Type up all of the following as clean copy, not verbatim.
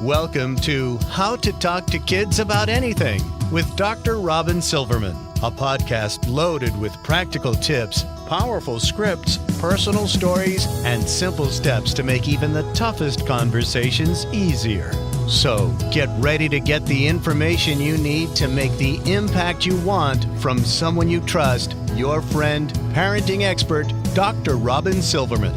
Welcome to How to Talk to Kids About Anything with Dr. Robyn Silverman, a podcast loaded with practical tips, powerful scripts, personal stories, and simple steps to make even the toughest conversations easier. So get ready to get the information you need to make the impact you want from someone you trust, your friend, parenting expert, Dr. Robyn Silverman.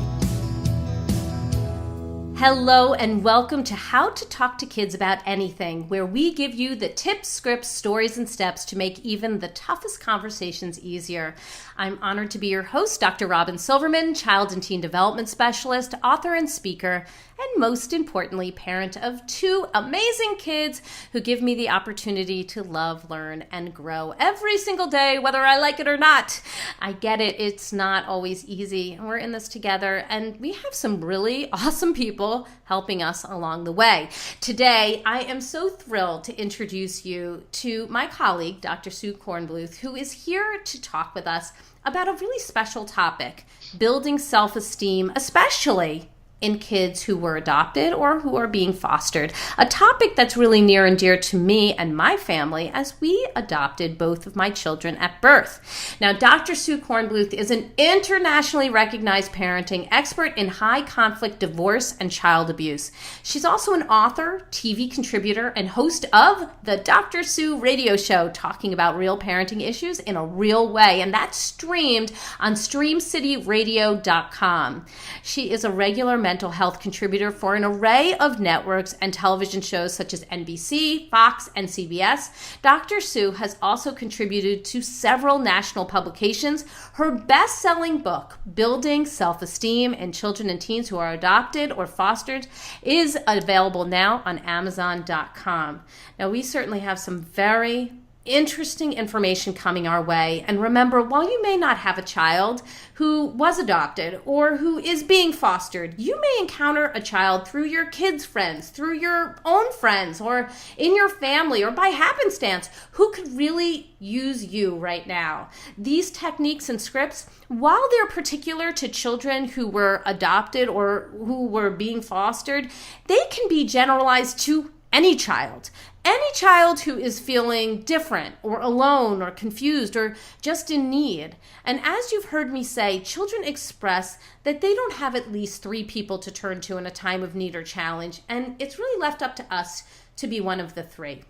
Hello and welcome to How to Talk to Kids About Anything, where we give you the tips, scripts, stories, and steps to make even the toughest conversations easier. I'm honored to be your host, Dr. Robyn Silverman, child and teen development specialist, author and speaker, and most importantly, parent of two amazing kids who give me the opportunity to love, learn, and grow every single day, whether I like it or not. I get it. It's not always easy. We're in this together, and we have some really awesome people helping us along the way. Today, I am so thrilled to introduce you to my colleague, Dr. Sue Cornbluth, who is here to talk with us about a really special topic, building self-esteem, especially in kids who were adopted or who are being fostered, a topic that's really near and dear to me and my family as we adopted both of my children at birth. Now, Dr. Sue Cornbluth is an internationally recognized parenting expert in high conflict divorce and child abuse. She's also an author, TV contributor, and host of the Dr. Sue radio show, talking about real parenting issues in a real way, and that's streamed on streamcityradio.com. She is a regular mental health contributor for an array of networks and television shows such as NBC, Fox, and CBS. Dr. Sue has also contributed to several national publications. Her best-selling book, Building Self Esteem in Children and Teens Who Are Adopted or Fostered, is available now on Amazon.com. Now, we certainly have some very interesting information coming our way. And remember, while you may not have a child who was adopted or who is being fostered, you may encounter a child through your kids' friends, through your own friends, or in your family, or by happenstance, who could really use you right now. These techniques and scripts, while they're particular to children who were adopted or who were being fostered, they can be generalized to any child. Any child who is feeling different or alone or confused or just in need. And as you've heard me say, children express that they don't have at least 3 people to turn to in a time of need or challenge. And it's really left up to us to be one of the 3.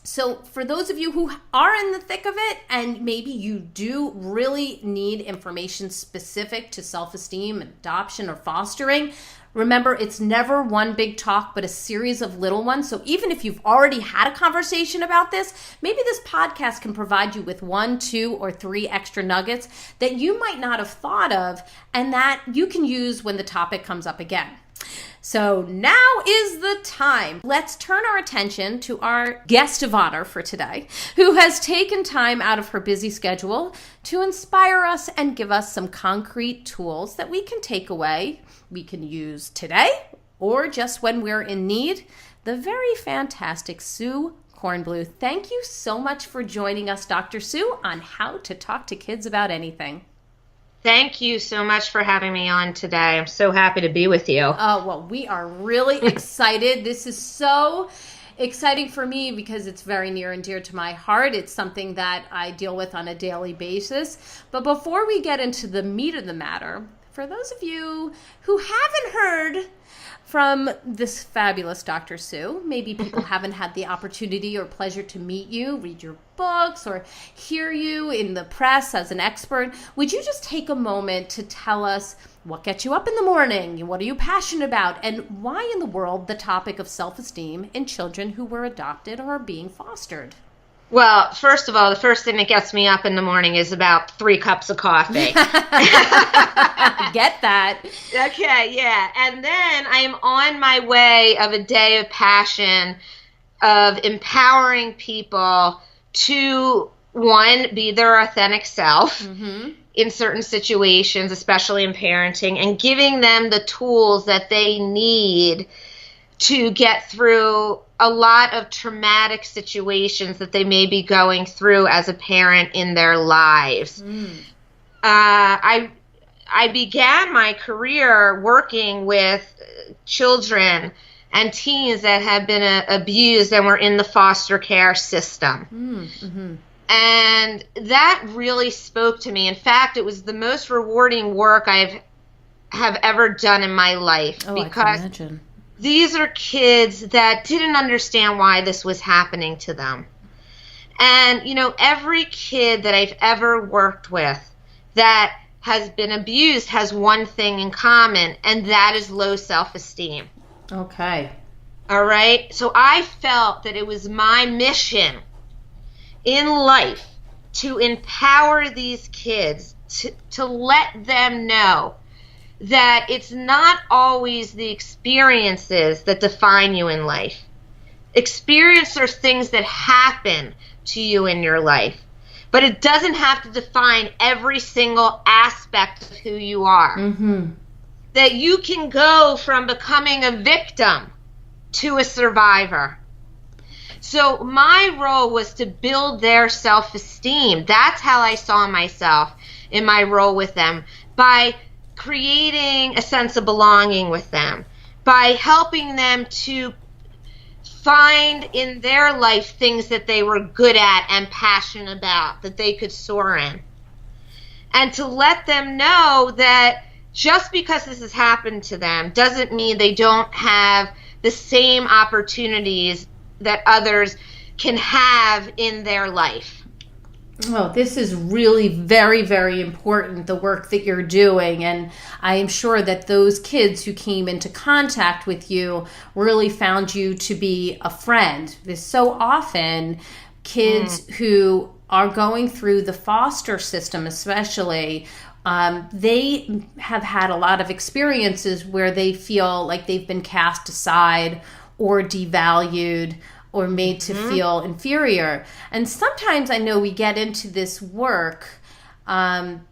So for those of you who are in the thick of it, and maybe you do really need information specific to self-esteem, adoption, or fostering, remember, it's never one big talk, but a series of little ones. So even if you've already had a conversation about this, maybe this podcast can provide you with 1, 2, or 3 extra nuggets that you might not have thought of and that you can use when the topic comes up again. So now is the time. Let's turn our attention to our guest of honor for today, who has taken time out of her busy schedule to inspire us and give us some concrete tools that we can take away, we can use today, or just when we're in need. The very fantastic Sue Cornbluth. Thank you so much for joining us, Dr. Sue, on How to Talk to Kids About Anything. Thank you so much for having me on today. I'm so happy to be with you. Oh, well, we are really excited. This is so exciting for me because it's very near and dear to my heart. It's something that I deal with on a daily basis. But before we get into the meat of the matter, for those of you who haven't heard from this fabulous Dr. Sue, maybe people haven't had the opportunity or pleasure to meet you, read your books, or hear you in the press as an expert, would you just take a moment to tell us what gets you up in the morning, what are you passionate about, and why in the world the topic of self-esteem in children who were adopted or are being fostered? Well, first of all, the first thing that gets me up in the morning is about 3 cups of coffee. Get that. Okay, yeah. And then I am on my way of a day of passion of empowering people to, 1, be their authentic self in certain situations, especially in parenting, and giving them the tools that they need to get through a lot of traumatic situations that they may be going through as a parent in their lives. I began my career working with children and teens that have been abused and were in the foster care system. Mm-hmm. And that really spoke to me. In fact, it was the most rewarding work I have ever done in my life. Oh, because I can imagine. These are kids that didn't understand why this was happening to them. And, every kid that I've ever worked with that has been abused has one thing in common, and that is low self-esteem. Okay. All right? So I felt that it was my mission in life to empower these kids, to let them know that it's not always the experiences that define you in life. Experiences are things that happen to you in your life, but it doesn't have to define every single aspect of who you are. Mm-hmm. That you can go from becoming a victim to a survivor. So my role was to build their self-esteem. That's how I saw myself in my role with them, by creating a sense of belonging with them, by helping them to find in their life things that they were good at and passionate about, that they could soar in. And to let them know that just because this has happened to them doesn't mean they don't have the same opportunities that others can have in their life. Oh, this is really very, very important, the work that you're doing. And I am sure that those kids who came into contact with you really found you to be a friend. There's so often kids who are going through the foster system, especially, they have had a lot of experiences where they feel like they've been cast aside or devalued or made to feel inferior. And sometimes I know we get into this work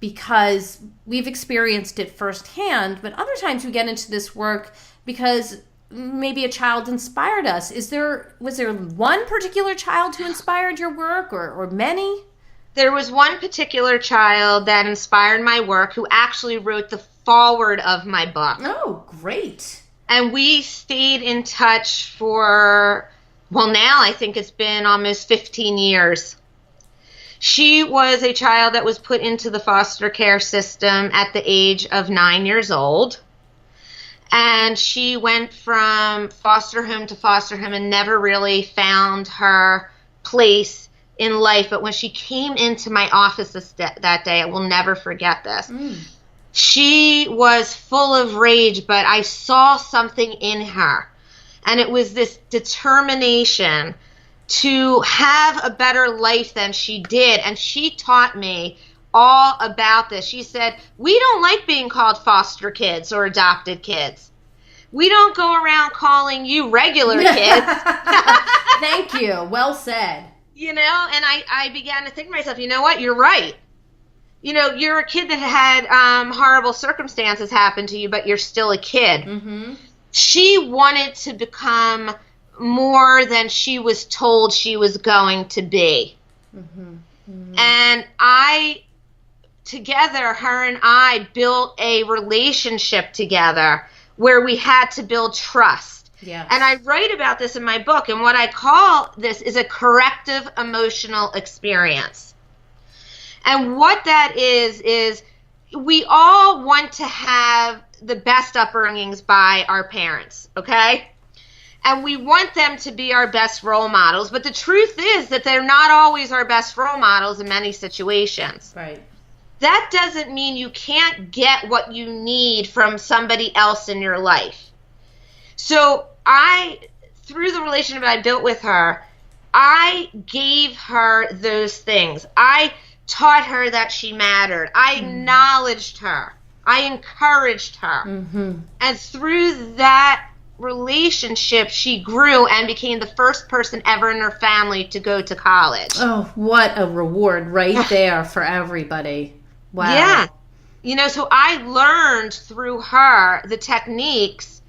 because we've experienced it firsthand, but other times we get into this work because maybe a child inspired us. Was there one particular child who inspired your work, or many? There was one particular child that inspired my work who actually wrote the foreword of my book. Oh, great. And we stayed in touch for, well, now I think it's been almost 15 years. She was a child that was put into the foster care system at the age of 9 years old. And she went from foster home to foster home and never really found her place in life. But when she came into my office that day, I will never forget this. She was full of rage, but I saw something in her. And it was this determination to have a better life than she did. And she taught me all about this. She said, we don't like being called foster kids or adopted kids. We don't go around calling you regular kids. Thank you. Well said. And I began to think to myself, you know what? You're right. You're a kid that had horrible circumstances happen to you, but you're still a kid. Mm-hmm. She wanted to become more than she was told she was going to be. Mm-hmm. Mm-hmm. And her and I built a relationship together where we had to build trust. Yeah. And I write about this in my book, and what I call this is a corrective emotional experience. And what that is we all want to have the best upbringings by our parents, okay? And we want them to be our best role models, but the truth is that they're not always our best role models in many situations. Right. That doesn't mean you can't get what you need from somebody else in your life. So through the relationship I built with her, I gave her those things. I taught her that she mattered. I acknowledged her. I encouraged her. Mm-hmm. And through that relationship, she grew and became the first person ever in her family to go to college. Oh, what a reward right there for everybody. Wow. Yeah. So I learned through her the techniques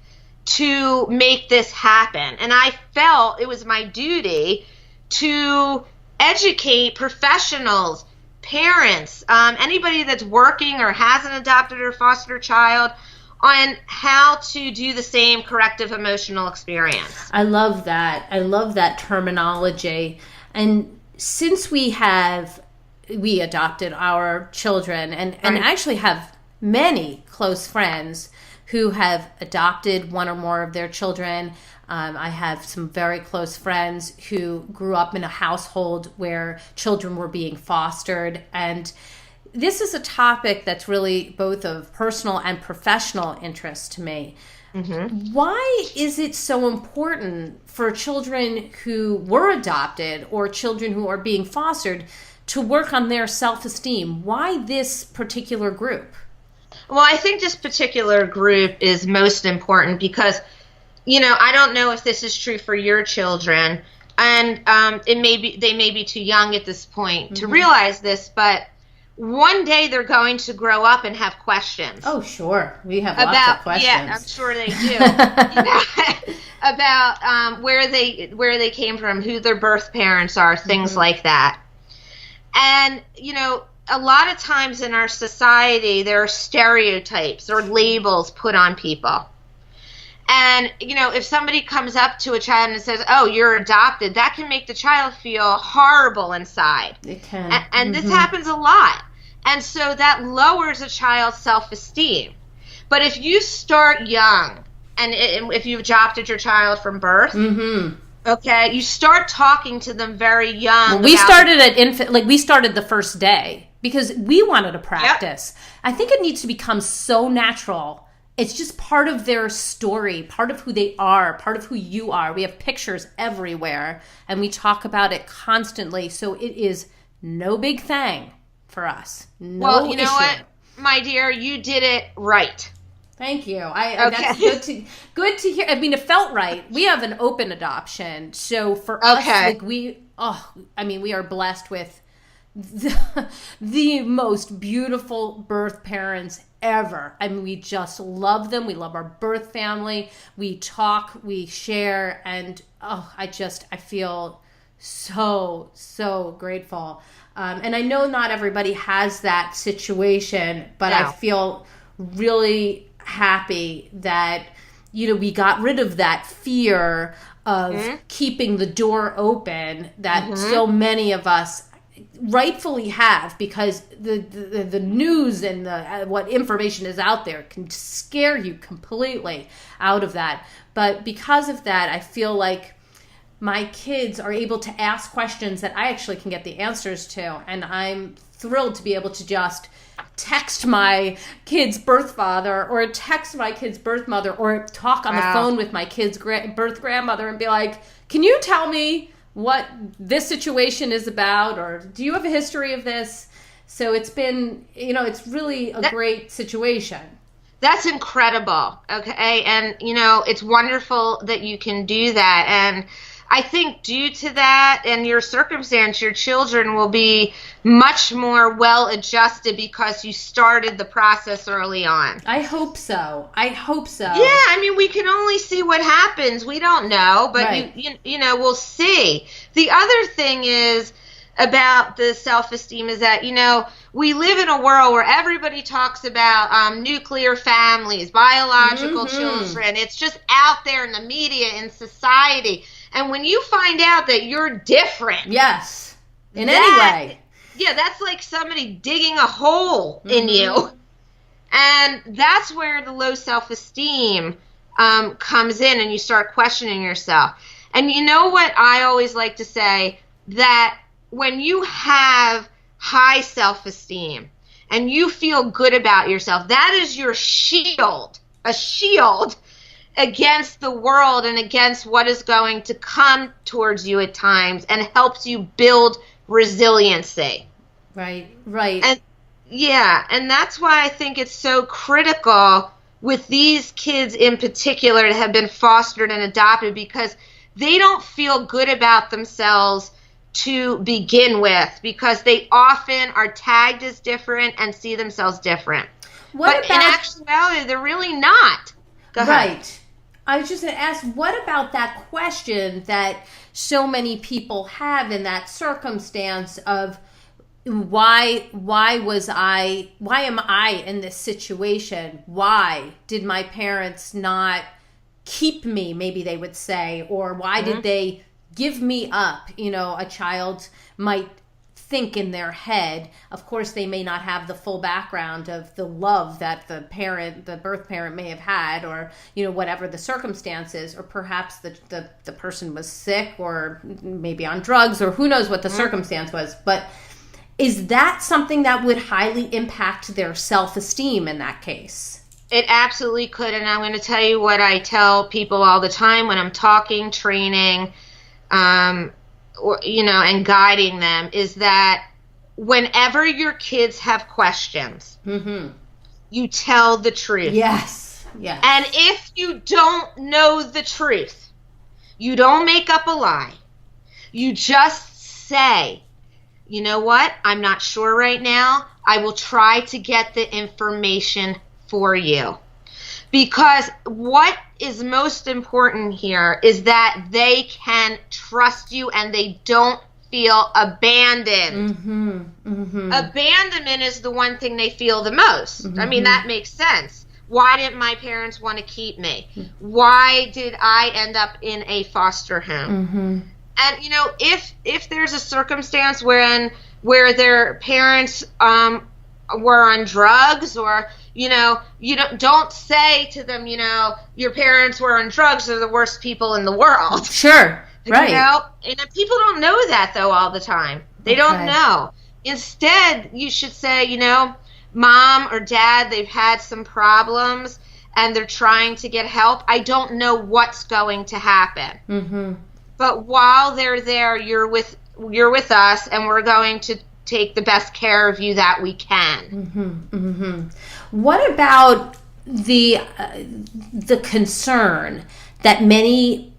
to make this happen. And I felt it was my duty to educate professionals, parents, anybody that's working or has an adopted or foster child on how to do the same corrective emotional experience. I love that. I love that terminology. And since we adopted our children and actually have many close friends who have adopted one or more of their children. I have some very close friends who grew up in a household where children were being fostered. And this is a topic that's really both of personal and professional interest to me. Mm-hmm. Why is it so important for children who were adopted or children who are being fostered to work on their self-esteem? Why this particular group? Well, I think this particular group is most important because, I don't know if this is true for your children, and they may be too young at this point to realize this, but one day they're going to grow up and have questions. Oh, sure. We have lots of questions. Yeah, I'm sure they do. About where they came from, who their birth parents are, things like that. And, a lot of times in our society, there are stereotypes or labels put on people. And, if somebody comes up to a child and says, oh, you're adopted, that can make the child feel horrible inside. It can. And this happens a lot. And so that lowers a child's self-esteem. But if you start young, and if you've adopted your child from birth, okay, you start talking to them very young. Well, we started at infant, we started the first day because we wanted to practice. Yep. I think it needs to become so natural. It's just part of their story, part of who they are, part of who you are. We have pictures everywhere, and we talk about it constantly. So it is no big thing for us. No issue. You know what, my dear, you did it right. Thank you. That's good to hear. I mean, it felt right. We have an open adoption, so for us, we are blessed with the most beautiful birth parents ever. I mean, we just love them. We love our birth family. We talk, we share, and I feel so grateful. And I know not everybody has that situation, but I feel really happy that we got rid of that fear of keeping the door open that so many of us rightfully have, because the news and what information is out there can scare you completely out of that. But because of that, I feel like my kids are able to ask questions that I actually can get the answers to, and I'm thrilled to be able to just text my kid's birth father or text my kid's birth mother or talk on the phone with my kid's birth grandmother and be like, can you tell me what this situation is about, or do you have a history of this? So it's been, it's really a great situation. That's incredible. Okay. And, it's wonderful that you can do that. And I think due to that and your circumstance, your children will be much more well adjusted because you started the process early on. I hope so. Yeah, I mean, we can only see what happens. We don't know, but right. We'll see. The other thing is about the self-esteem is that, we live in a world where everybody talks about nuclear families, biological children. It's just out there in the media, in society. And when you find out that you're different. Yes. In any way. Yeah, that's like somebody digging a hole in you. And that's where the low self-esteem comes in, and you start questioning yourself. And you know what I always like to say? That when you have high self-esteem and you feel good about yourself, that is your shield, a shield against the world and against what is going to come towards you at times, and helps you build resiliency. Right. And that's why I think it's so critical with these kids in particular that have been fostered and adopted, because they don't feel good about themselves to begin with, because they often are tagged as different and see themselves different. In actuality, they're really not. Go ahead. Right. I was just going to ask, what about that question that so many people have in that circumstance of, why am I in this situation? Why did my parents not keep me, maybe they would say, or why did they give me up? A child might think in their head. Of course, they may not have the full background of the love that the birth parent may have had, or, whatever the circumstances, or perhaps the person was sick or maybe on drugs, or who knows what the circumstance was. But is that something that would highly impact their self-esteem in that case? It absolutely could. And I'm going to tell you what I tell people all the time when I'm talking, training, and guiding them, is that whenever your kids have questions, you tell the truth. Yes. And if you don't know the truth, you don't make up a lie. You just say, you know what? I'm not sure right now. I will try to get the information for you. Because what is most important here is that they can trust you and they don't feel abandoned. Abandonment is the one thing they feel the most. I mean, that makes sense. Why didn't my parents want to keep me? Why did I end up in a foster home? And, if there's a circumstance where their parents were on drugs, or, you don't say to them, your parents were on drugs, they're the worst people in the world. Sure, right. And people don't know that, though, all the time. They don't know. Instead, you should say, Mom or Dad, they've had some problems and they're trying to get help. I don't know what's going to happen. But while they're there, you're with us, and we're going to take the best care of you that we can. What about the concern that many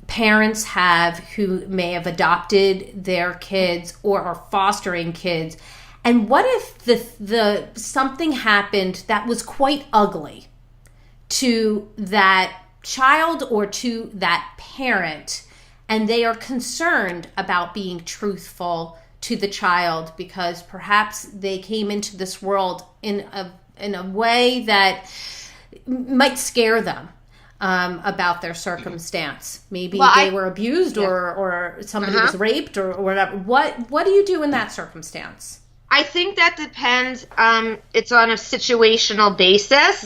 parents have who may have adopted their kids or are fostering kids? And what if the something happened that was quite ugly to that child or to that parent, and they are concerned about being truthful to the child because perhaps they came into this world in a way that might scare them about their circumstance? Maybe they were abused, or somebody was raped, or whatever. What do you do in that circumstance? I think that depends. It's on a situational basis.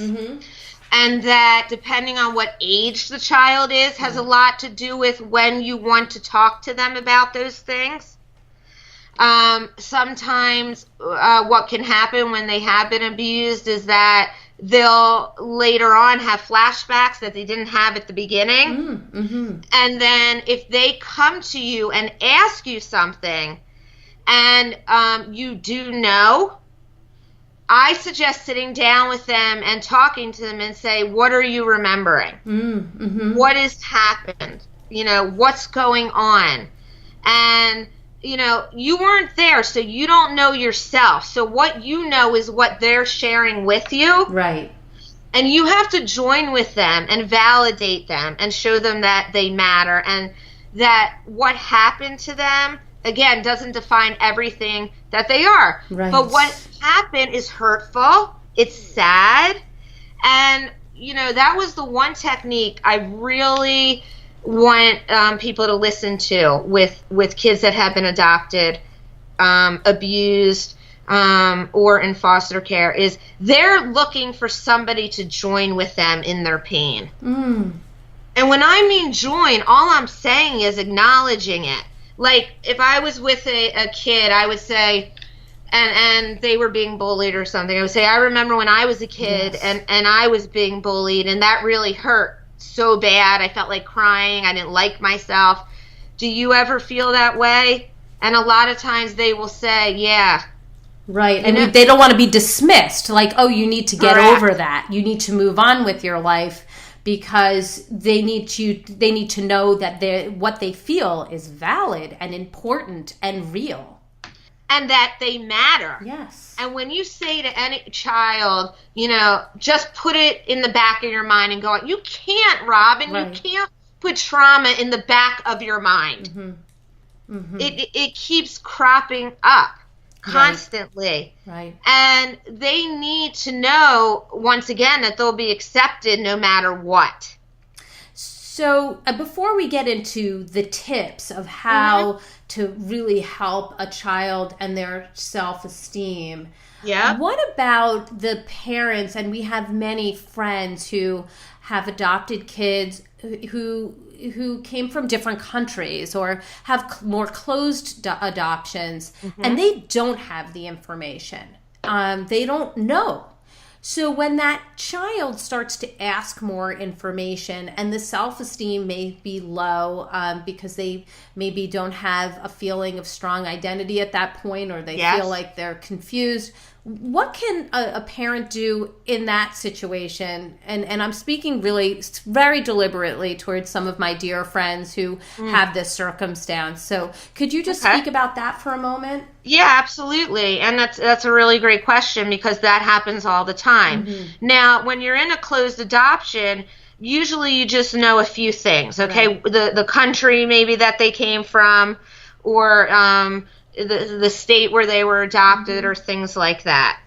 And that, depending on what age the child is, has a lot to do with when you want to talk to them about those things. Sometimes what can happen when they have been abused is that they'll later on have flashbacks that they didn't have at the beginning. And then if they come to you and ask you something and you do know, I suggest sitting down with them and talking to them and say, what are you remembering? What has happened? What's going on? And, you weren't there, so you don't know yourself. So what you know is what they're sharing with you. Right. And you have to join with them and validate them and show them that they matter, and that what happened to them, again, doesn't define everything that they are. Right. But what happened is hurtful. It's sad. And, that was the one technique I really want people to listen to with kids that have been adopted, abused, or in foster care, is they're looking for somebody to join with them in their pain. And when I mean join, all I'm saying is acknowledging it. Like, if I was with a kid, I would say, and they were being bullied or something, I would say, I remember when I was a kid, and I was being bullied, and that really hurt so bad. I felt like crying. I didn't like myself. Do you ever feel that way? And a lot of times they will say, yeah. Right. And they don't want to be dismissed. Like, oh, you need to get over that. You need to move on with your life, because they need to know that what they feel is valid and important and real. And that they matter. Yes. And when you say to any child, just put it in the back of your mind and go, you can't, Robyn, you can't put trauma in the back of your mind. It keeps cropping up constantly. Right. And they need to know, once again, that they'll be accepted no matter what. So before we get into the tips of how to really help a child and their self-esteem, what about the parents? And we have many friends who have adopted kids who came from different countries or have more closed adoptions, and they don't have the information. They don't know. So when that child starts to ask more information and the self-esteem may be low because they maybe don't have a feeling of strong identity at that point, or they feel like they're confused, what can a parent do in that situation? And I'm speaking really very deliberately towards some of my dear friends who have this circumstance. So could you just speak about that for a moment? Yeah, absolutely. And that's a really great question, because that happens all the time. Now, when you're in a closed adoption, usually you just know a few things, okay? Right. The country maybe that they came from, or the state where they were adopted, or things like that.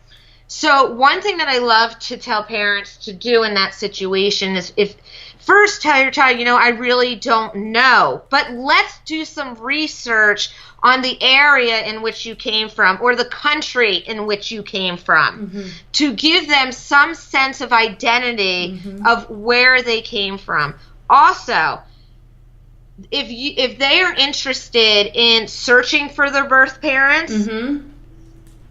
So one thing that I love to tell parents to do in that situation is, if first tell your child, I really don't know, but let's do some research on the area in which you came from, or the country in which you came from, to give them some sense of identity of where they came from. Also, if they are interested in searching for their birth parents,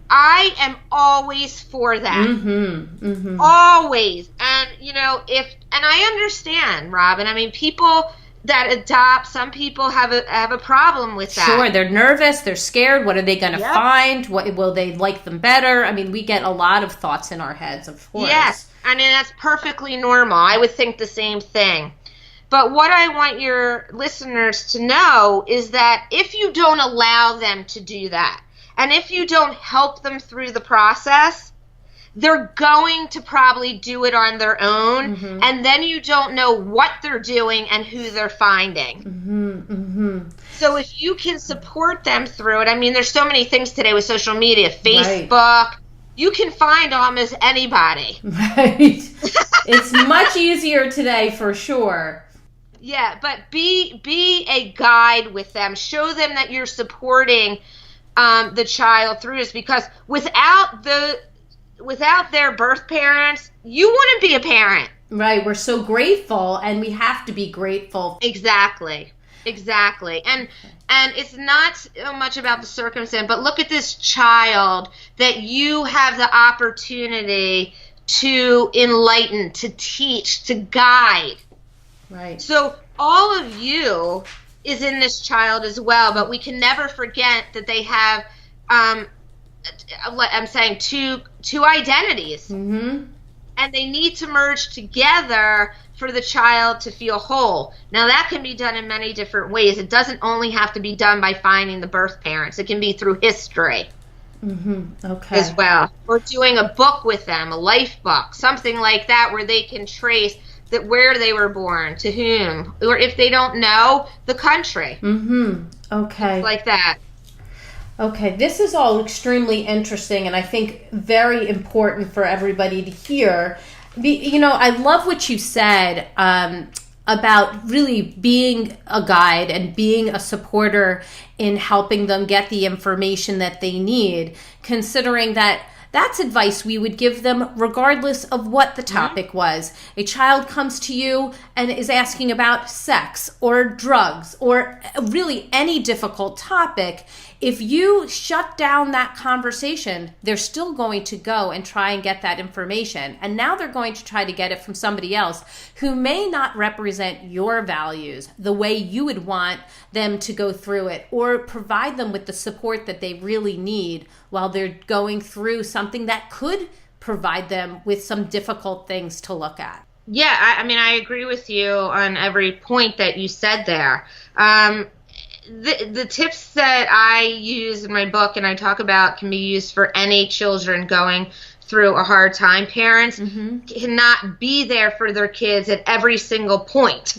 I am always for that. Always. And and I understand, Robyn. I mean, people that adopt, some people have a problem with that. Sure, they're nervous, they're scared. What are they going to find? What will they like them better? I mean, we get a lot of thoughts in our heads, of course. Yes, I mean, that's perfectly normal. I would think the same thing. But what I want your listeners to know is that if you don't allow them to do that, and if you don't help them through the process, they're going to probably do it on their own, and then you don't know what they're doing and who they're finding. So if you can support them through it, I mean, there's so many things today with social media, Facebook, you can find almost anybody. Right. It's much easier today, for sure. Yeah, but be a guide with them. Show them that you're supporting the child through this, because without their birth parents, you wouldn't be a parent. Right. We're so grateful, and we have to be grateful. Exactly. And it's not so much about the circumstance, but look at this child that you have the opportunity to enlighten, to teach, to guide. Right. So all of you is in this child as well, but we can never forget that they have, I'm saying, two identities. And they need to merge together for the child to feel whole. Now, that can be done in many different ways. It doesn't only have to be done by finding the birth parents. It can be through history. As well. Or doing a book with them, a life book, something like that, where they can trace that where they were born, to whom, or if they don't know, the country. Okay. Things like that. Okay, this is all extremely interesting, and I think very important for everybody to hear. I love what you said about really being a guide and being a supporter in helping them get the information that they need, considering that that's advice we would give them regardless of what the topic was. A child comes to you and is asking about sex or drugs or really any difficult topic. If you shut down that conversation, they're still going to go and try and get that information. And now they're going to try to get it from somebody else who may not represent your values the way you would want them to go through it, or provide them with the support that they really need while they're going through something that could provide them with some difficult things to look at. Yeah, I mean, I agree with you on every point that you said there. The tips that I use in my book and I talk about can be used for any children going through a hard time. Parents cannot be there for their kids at every single point.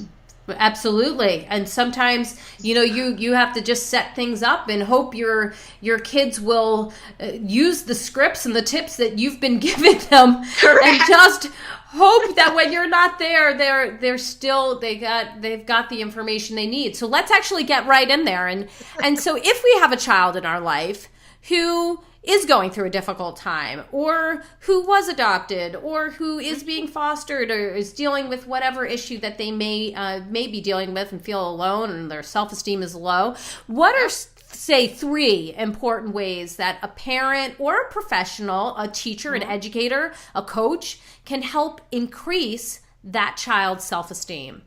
Absolutely. And sometimes, you have to just set things up and hope your kids will use the scripts and the tips that you've been giving them. Correct. And just hope that when you're not there, they've got the information they need. So let's actually get right in there. And so if we have a child in our life who is going through a difficult time, or who was adopted, or who is being fostered, or is dealing with whatever issue that they may be dealing with and feel alone and their self-esteem is low, what are, say, 3 important ways that a parent or a professional, a teacher, an educator, a coach, can help increase that child's self-esteem?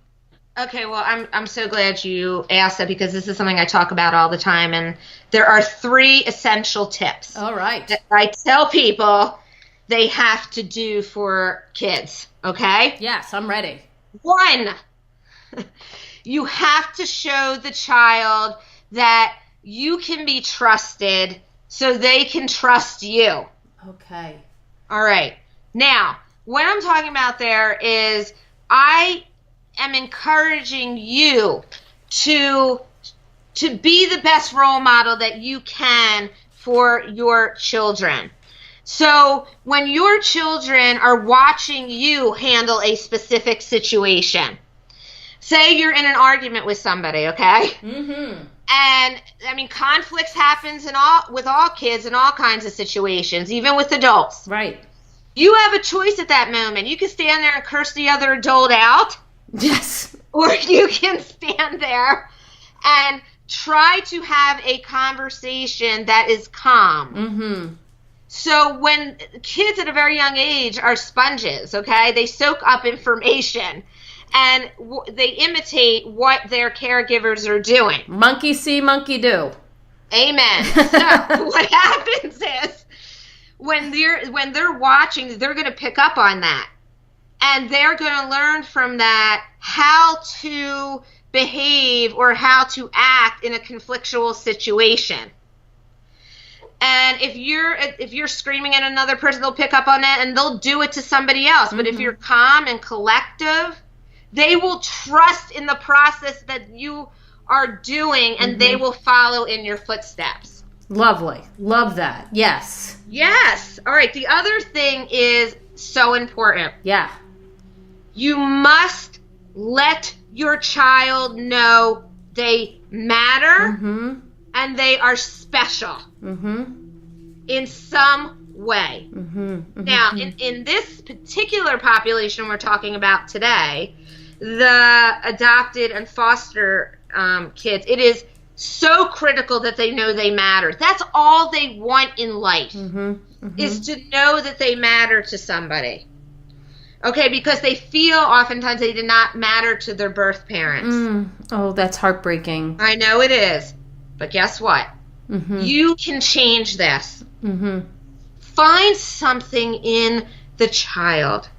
Okay, well, I'm so glad you asked that, because this is something I talk about all the time, and there are 3 essential tips. All right. That I tell people they have to do for kids, okay? Yes, I'm ready. 1, you have to show the child that you can be trusted so they can trust you. Okay. All right. Now, what I'm talking about there is I am encouraging you to be the best role model that you can for your children. So when your children are watching you handle a specific situation, say you're in an argument with somebody, okay? Mm-hmm. And I mean, conflicts happens with all kids in all kinds of situations, even with adults. Right. You have a choice at that moment. You can stand there and curse the other adult out. Yes. Or you can stand there and try to have a conversation that is calm. Mm-hmm. So when kids at a very young age are sponges, okay, they soak up information and they imitate what their caregivers are doing. Monkey see, monkey do. Amen. So what happens is when they're watching, they're going to pick up on that. And they're going to learn from that how to behave or how to act in a conflictual situation. And if you're screaming at another person, they'll pick up on that and they'll do it to somebody else. But if you're calm and collective, they will trust in the process that you are doing, and they will follow in your footsteps. Lovely. Love that. Yes. Yes. All right. The other thing is so important. Yeah. You must let your child know they matter and they are special in some way. Now, in this particular population we're talking about today, the adopted and foster kids, it is so critical that they know they matter. That's all they want in life, is to know that they matter to somebody. Okay, because they feel oftentimes they did not matter to their birth parents. Oh, that's heartbreaking. I know it is. But guess what? You can change this. Find something in the child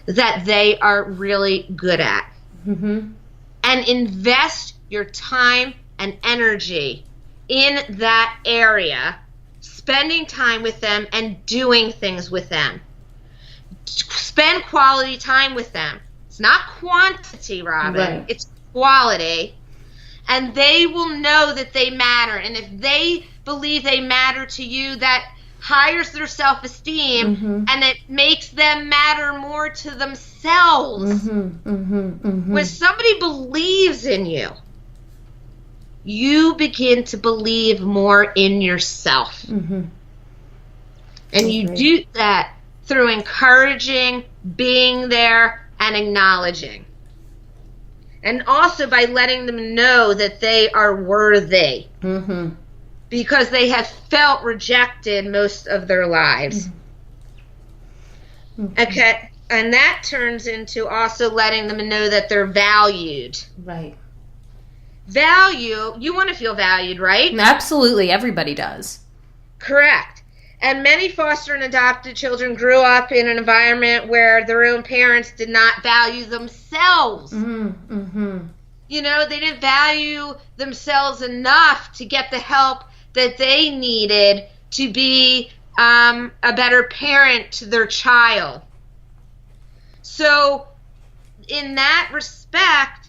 that they are really good at. And invest your time and energy in that area, spending time with them and doing things with them. Spend quality time with them. It's not quantity, Robyn. Right. It's quality. And they will know that they matter. And if they believe they matter to you, that higher their self-esteem and it makes them matter more to themselves. When somebody believes in you, you begin to believe more in yourself. And you do that through encouraging, being there, and acknowledging. And also by letting them know that they are worthy. Because they have felt rejected most of their lives. Okay. And that turns into also letting them know that they're valued. Right. Value, you want to feel valued, right? Absolutely. Everybody does. Correct. And many foster and adopted children grew up in an environment where their own parents did not value themselves. You know, they didn't value themselves enough to get the help that they needed to be a better parent to their child. So in that respect,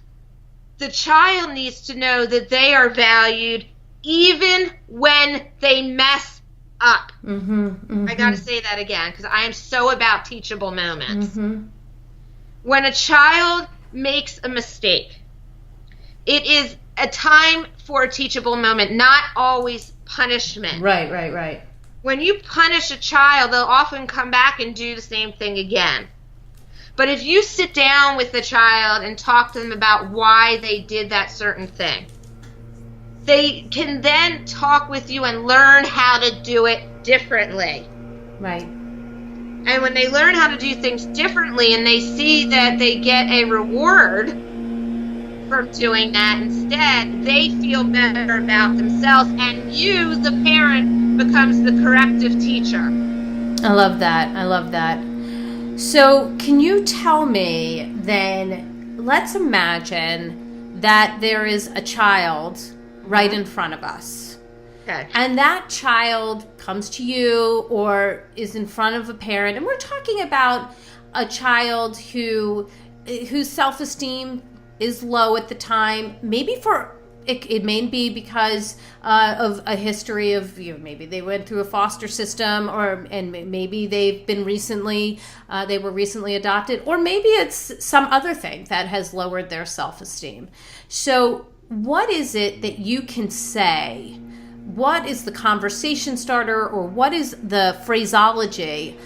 the child needs to know that they are valued even when they mess up. I got to say that again because I am so about teachable moments. When a child makes a mistake, it is a time for a teachable moment, not always punishment. Right. When you punish a child, they'll often come back and do the same thing again. But if you sit down with the child and talk to them about why they did that certain thing, they can then talk with you and learn how to do it differently. Right. And when they learn how to do things differently and they see that they get a reward from doing that instead, they feel better about themselves, and you, the parent, becomes the corrective teacher. I love that. So can you tell me then, let's imagine that there is a child right in front of us. Okay. And that child comes to you or is in front of a parent, and we're talking about a child whose self-esteem is low at the time, maybe it may be because of a history of, maybe they went through a foster system, and maybe they've been they were recently adopted, or maybe it's some other thing that has lowered their self-esteem. So what is it that you can say? What is the conversation starter, or what is the phraseology?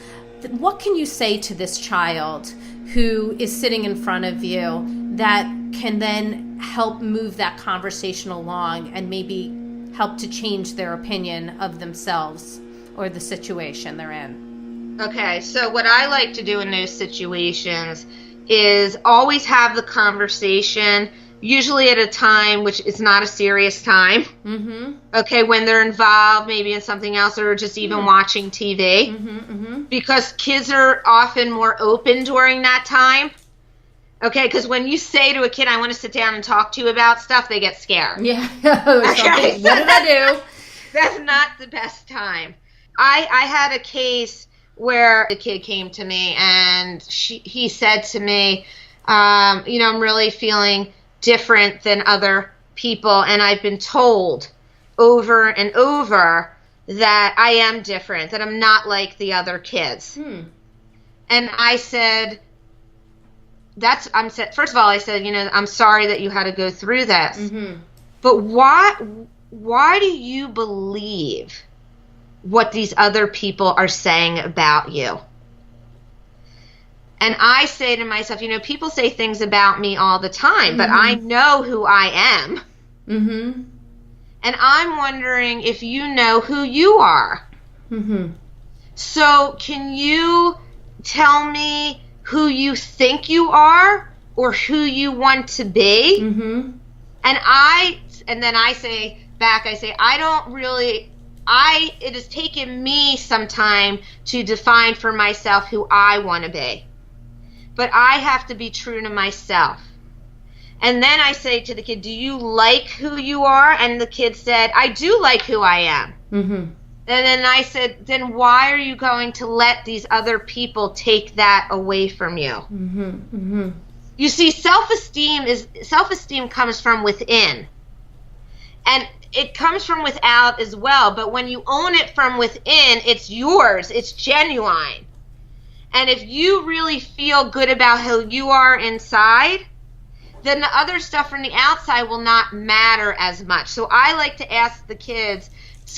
What can you say to this child who is sitting in front of you that can then help move that conversation along and maybe help to change their opinion of themselves or the situation they're in? Okay, so what I like to do in those situations is always have the conversation, usually at a time which is not a serious time. Okay, when they're involved maybe in something else, or just even watching TV, because kids are often more open during that time. Okay, because when you say to a kid, I want to sit down and talk to you about stuff, they get scared. Yeah. Okay. What did I do? That's not the best time. I had a case where the kid came to me and he said to me, I'm really feeling different than other people, and I've been told over and over that I am different, that I'm not like the other kids. And I said, first of all, I said, I'm sorry that you had to go through this, but why do you believe what these other people are saying about you? And I say to myself, people say things about me all the time, but I know who I am. And I'm wondering if you know who you are. So can you tell me who you think you are or who you want to be? And then I say back, it has taken me some time to define for myself who I want to be. But I have to be true to myself. And then I say to the kid, do you like who you are? And the kid said, I do like who I am. And then I said, then why are you going to let these other people take that away from you? You see, self-esteem comes from within. And it comes from without as well. But when you own it from within, it's yours. It's genuine. And if you really feel good about who you are inside, then the other stuff from the outside will not matter as much. So I like to ask the kids,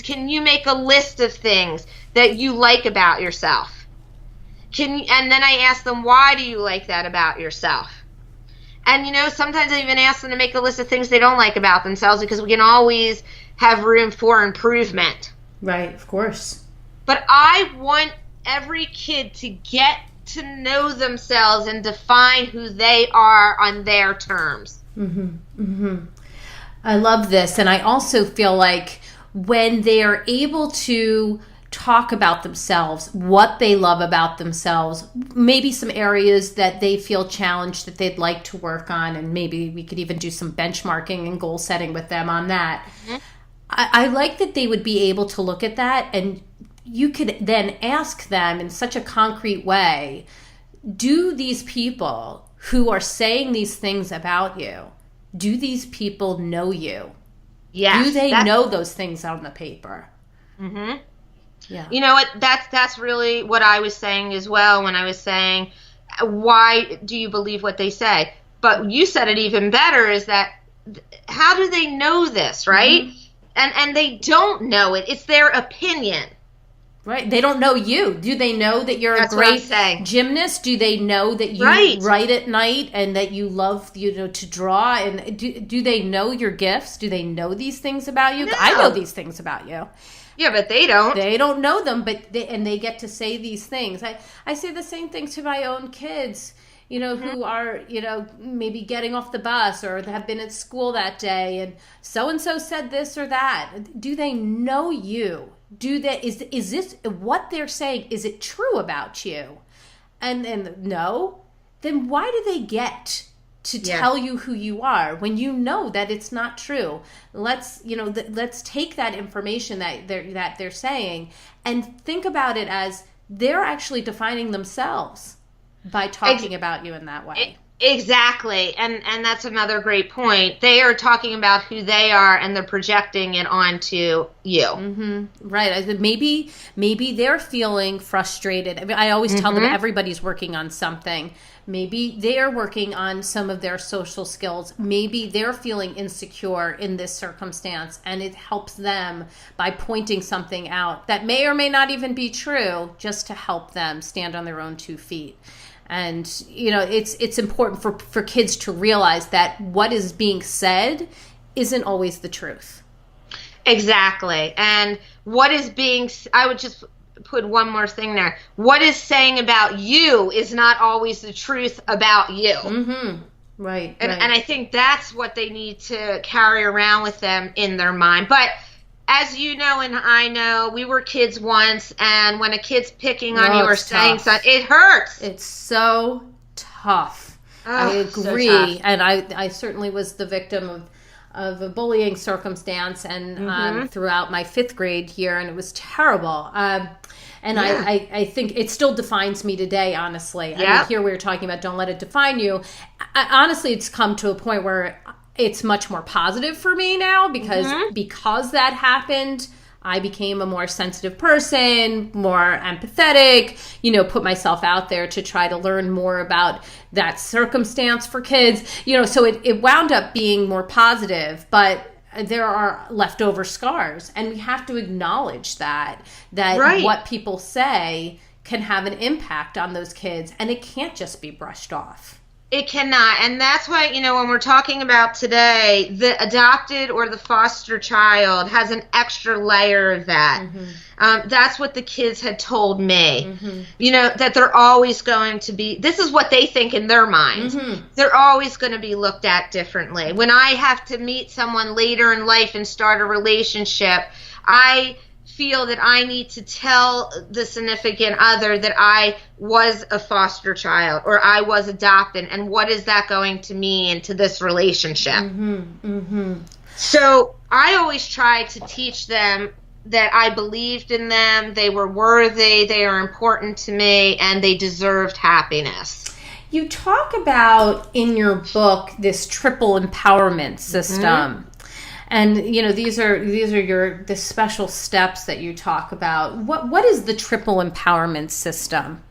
can you make a list of things that you like about yourself? And then I ask them, why do you like that about yourself? And sometimes I even ask them to make a list of things they don't like about themselves, because we can always have room for improvement. Right, of course. But I want every kid to get to know themselves and define who they are on their terms. I love this. And I also feel like when they are able to talk about themselves, what they love about themselves, maybe some areas that they feel challenged that they'd like to work on, and maybe we could even do some benchmarking and goal setting with them on that. I like that they would be able to look at that, and you could then ask them in such a concrete way, do these people who are saying these things about you, do these people know you? Yes. Do they know those things on the paper? Mm-hmm. Yeah. You know what? That's really what I was saying as well when I was saying, why do you believe what they say? But you said it even better, is that how do they know this, right? Mm-hmm. And they don't know it. It's their opinion. Right. They don't know you. Do they know that you're a great gymnast? Do they know that you write at night and that you love, to draw? And do they know your gifts? Do they know these things about you? No. I know these things about you. Yeah, but they don't. They don't know them, but they get to say these things. I say the same thing to my own kids, who are, maybe getting off the bus or have been at school that day, and so said this or that. Do they know you? Is this what they're saying? Is it true about you? And no, then why do they get to tell you who you are when you know that it's not true? Let's take that information that they're saying and think about it as they're actually defining themselves by talking about you in that way. Exactly. And that's another great point. They are talking about who they are and they're projecting it onto you. Mm-hmm. Right. Maybe they're feeling frustrated. I mean, I always tell them everybody's working on something. Maybe they're working on some of their social skills. Maybe they're feeling insecure in this circumstance, and it helps them by pointing something out that may or may not even be true, just to help them stand on their own 2 feet. And, it's important for kids to realize that what is being said isn't always the truth. Exactly. And what is I would just put one more thing there. What is saying about you is not always the truth about you. Mm-hmm. Right. And I think that's what they need to carry around with them in their mind. But as you know, and I know, we were kids once, and when a kid's picking on you or saying something, it hurts. It's so tough. I agree. So and I certainly was the victim of a bullying circumstance and throughout my 5th grade year, and it was terrible. I think it still defines me today, honestly. Yep. I mean, here we were talking about don't let it define you. Honestly, it's come to a point where it's much more positive for me now because that happened. I became a more sensitive person, more empathetic, put myself out there to try to learn more about that circumstance for kids, so it wound up being more positive, but there are leftover scars, and we have to acknowledge that what people say can have an impact on those kids, and it can't just be brushed off. It cannot. And that's why, when we're talking about today, the adopted or the foster child has an extra layer of that. Mm-hmm. That's what the kids had told me, that they're always going to be, this is what they think in their minds. Mm-hmm. They're always going to be looked at differently. When I have to meet someone later in life and start a relationship, I feel that I need to tell the significant other that I was a foster child or I was adopted, and what is that going to mean to this relationship. So I always try to teach them that I believed in them, they were worthy, they are important to me, and they deserved happiness. You talk about in your book this triple empowerment system. And these are the special steps that you talk about. What is the triple empowerment system?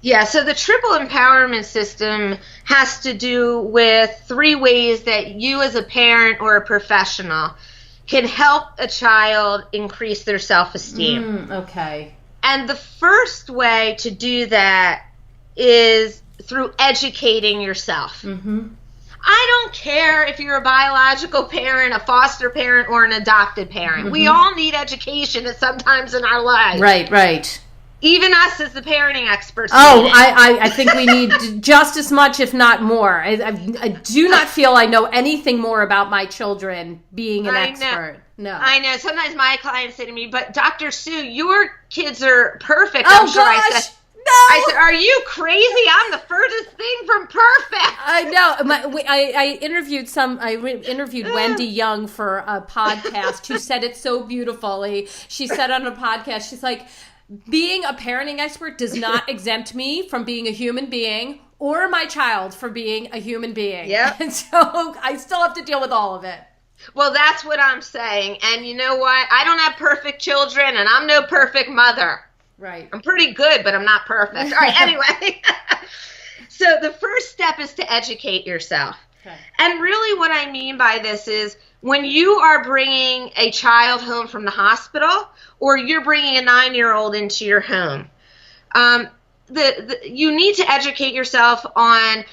Yeah, so the triple empowerment system has to do with 3 ways that you as a parent or a professional can help a child increase their self-esteem. Okay. And the first way to do that is through educating yourself. I don't care if you're a biological parent, a foster parent, or an adopted parent. We all need education at some times in our lives. Right. Even us as the parenting experts. I think we need just as much, if not more. I do not feel I know anything more about my children being an expert. No. I know. Sometimes my clients say to me, but Dr. Sue, your kids are perfect. I'm sure. Gosh. I said, are you crazy? I'm the furthest thing from perfect. I know. I interviewed Wendy Young for a podcast who said it so beautifully. She said on a podcast, she's like, being a parenting expert does not exempt me from being a human being or my child for being a human being. Yep. And so I still have to deal with all of it. Well, that's what I'm saying. And you know what? I don't have perfect children, and I'm no perfect mother. Right. I'm pretty good, but I'm not perfect. All right, anyway. So the first step is to educate yourself. Okay. And really what I mean by this is when you are bringing a child home from the hospital or you're bringing a 9-year-old into your home, you need to educate yourself on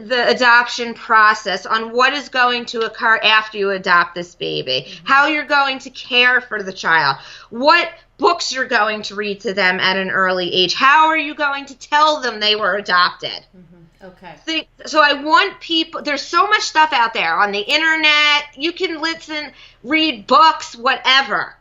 the adoption process, on what is going to occur after you adopt this baby, how you're going to care for the child, what books you're going to read to them at an early age, how are you going to tell them they were adopted. Okay. So I want people, there's so much stuff out there on the internet, you can listen, read books, whatever.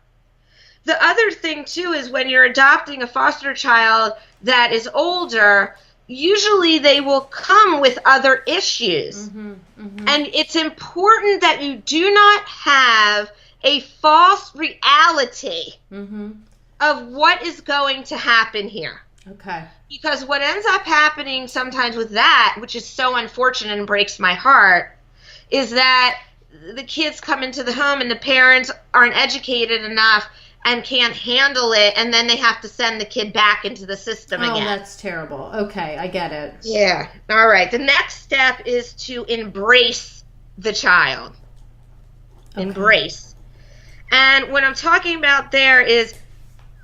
The other thing too is when you're adopting a foster child that is older, usually they will come with other issues. And it's important that you do not have a false reality of what is going to happen here. Okay. Because what ends up happening sometimes with that, which is so unfortunate and breaks my heart, is that the kids come into the home and the parents aren't educated enough and can't handle it, and then they have to send the kid back into the system again. Oh, that's terrible. Okay, I get it. Yeah. All right. The next step is to embrace the child. Okay. Embrace. And what I'm talking about there is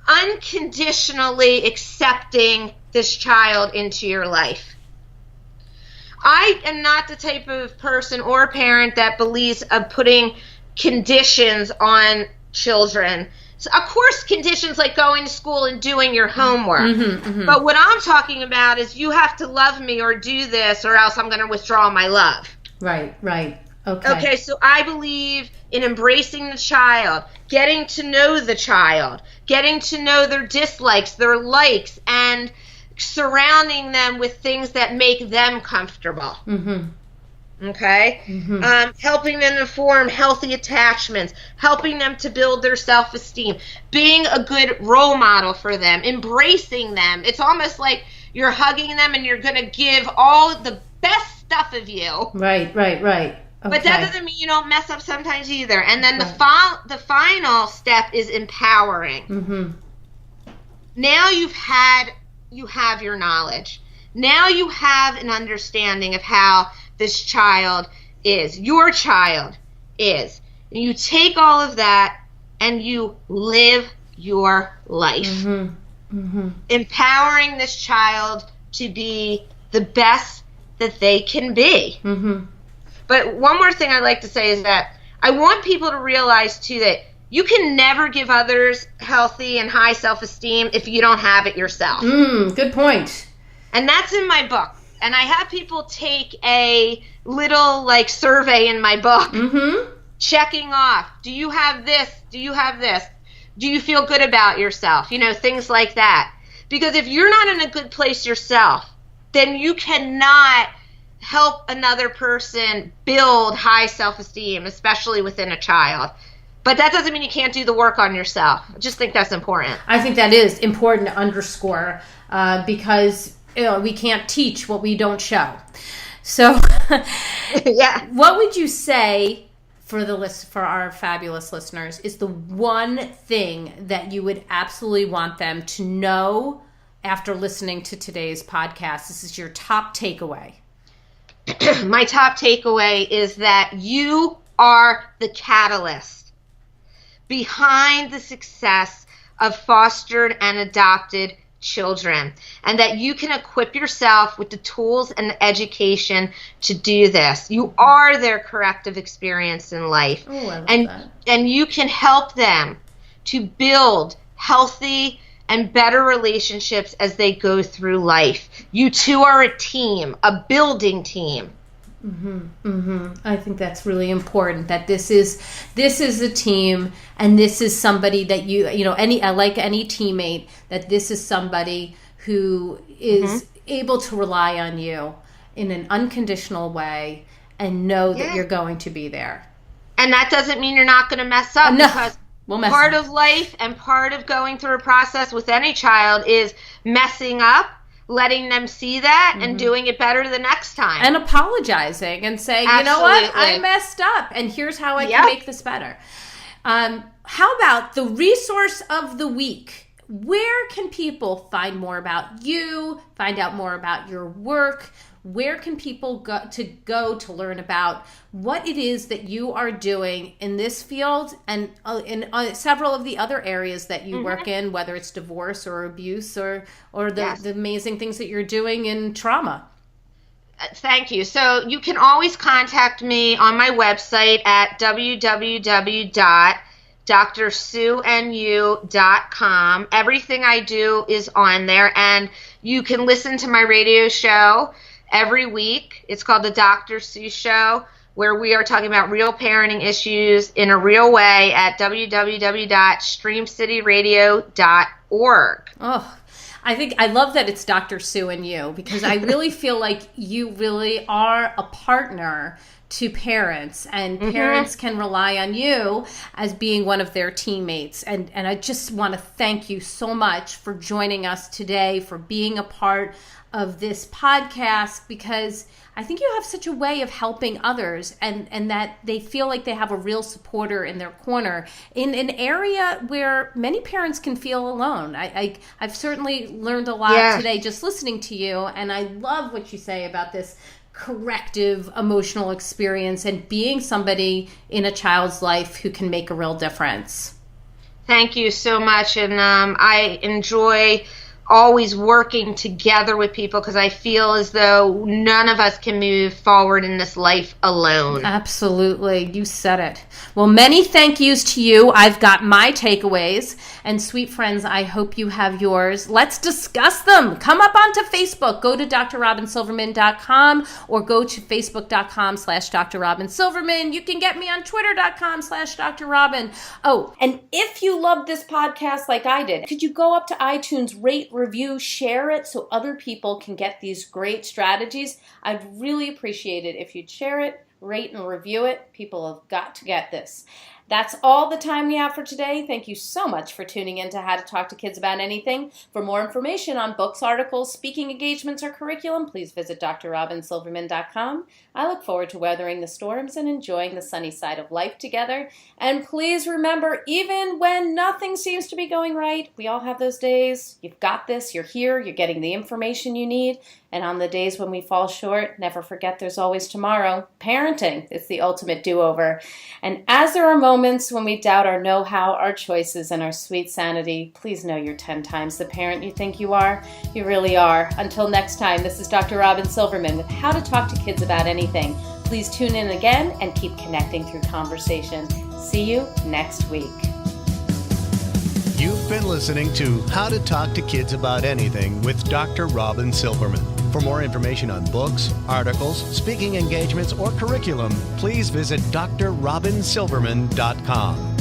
unconditionally accepting this child into your life. I am not the type of person or parent that believes of putting conditions on children. So of course, conditions like going to school and doing your homework. But what I'm talking about is you have to love me or do this or else I'm going to withdraw my love. Right. Okay, so I believe in embracing the child, getting to know the child, getting to know their dislikes, their likes, and surrounding them with things that make them comfortable. Okay? Helping them to form healthy attachments, helping them to build their self-esteem, being a good role model for them, embracing them. It's almost like you're hugging them and you're going to give all the best stuff of you. Right. Okay. But that doesn't mean you don't mess up sometimes either. And then the final step is empowering. Now you have your knowledge. Now you have an understanding of how this child is. Your child is. And you take all of that and you live your life. Empowering this child to be the best that they can be. But one more thing I'd like to say is that I want people to realize, too, that you can never give others healthy and high self-esteem if you don't have it yourself. Good point. And that's in my book. And I have people take a little, survey in my book, checking off, do you have this? Do you have this? Do you feel good about yourself? Things like that. Because if you're not in a good place yourself, then you cannot help another person build high self-esteem, especially within a child. But that doesn't mean you can't do the work on yourself. I just think that's important. I think that is important to underscore because we can't teach what we don't show. So yeah. What would you say for our fabulous listeners is the one thing that you would absolutely want them to know after listening to today's podcast? This is your top takeaway. My top takeaway is that you are the catalyst behind the success of fostered and adopted children, and that you can equip yourself with the tools and the education to do this. You are their corrective experience in life. Oh, I love that. And you can help them to build healthy and better relationships as they go through life. You two are a team, a building team. I think that's really important, that this is a team, and this is somebody that like any teammate, that this is somebody who is able to rely on you in an unconditional way and know that you're going to be there. And that doesn't mean you're not going to mess up, because part of life and part of going through a process with any child is messing up, letting them see that and doing it better the next time. And apologizing and saying, Absolutely. You know what, I messed up and here's how I can make this better. How about the resource of the week? Where can people find more about you, find out more about your work? Where can people go to learn about what it is that you are doing in this field and in several of the other areas that you work in, whether it's divorce or abuse or the amazing things that you're doing in trauma? Thank you. So you can always contact me on my website at www.drsuenu.com. Everything I do is on there, and you can listen to my radio show every week. It's called the Dr. Sue Show, where we are talking about real parenting issues in a real way at www.streamcityradio.org. Oh, I love that it's Dr. Sue and you, because I really feel like you really are a partner to parents, and parents can rely on you as being one of their teammates. And I just want to thank you so much for joining us today, for being a part of this podcast, because I think you have such a way of helping others, and that they feel like they have a real supporter in their corner in an area where many parents can feel alone. I've certainly learned a lot today just listening to you, and I love what you say about this corrective emotional experience and being somebody in a child's life who can make a real difference. Thank you so much, and I enjoy always working together with people, because I feel as though none of us can move forward in this life alone. Absolutely. You said it. Well, many thank yous to you. I've got my takeaways, and sweet friends, I hope you have yours. Let's discuss them. Come up onto Facebook. Go to drrobynsilverman.com or go to facebook.com/drrobynsilverman. You can get me on twitter.com/drrobyn. Oh, and if you love this podcast like I did, could you go up to iTunes, rate, review, share it so other people can get these great strategies? I'd really appreciate it if you'd share it, rate, and review it. People have got to get this. That's all the time we have for today. Thank you so much for tuning in to How to Talk to Kids About Anything. For more information on books, articles, speaking engagements, or curriculum, please visit drrobynsilverman.com. I look forward to weathering the storms and enjoying the sunny side of life together. And please remember, even when nothing seems to be going right, we all have those days. You've got this. You're here. You're getting the information you need. And on the days when we fall short, never forget there's always tomorrow. Parenting is the ultimate do-over. And as there are moments when we doubt our know-how, our choices, and our sweet sanity, please know you're 10 times the parent you think you are. You really are. Until next time, this is Dr. Robyn Silverman with How to Talk to Kids About Anything. Please tune in again and keep connecting through conversation. See you next week. You've been listening to How to Talk to Kids About Anything with Dr. Robyn Silverman. For more information on books, articles, speaking engagements, or curriculum, please visit drrobynsilverman.com.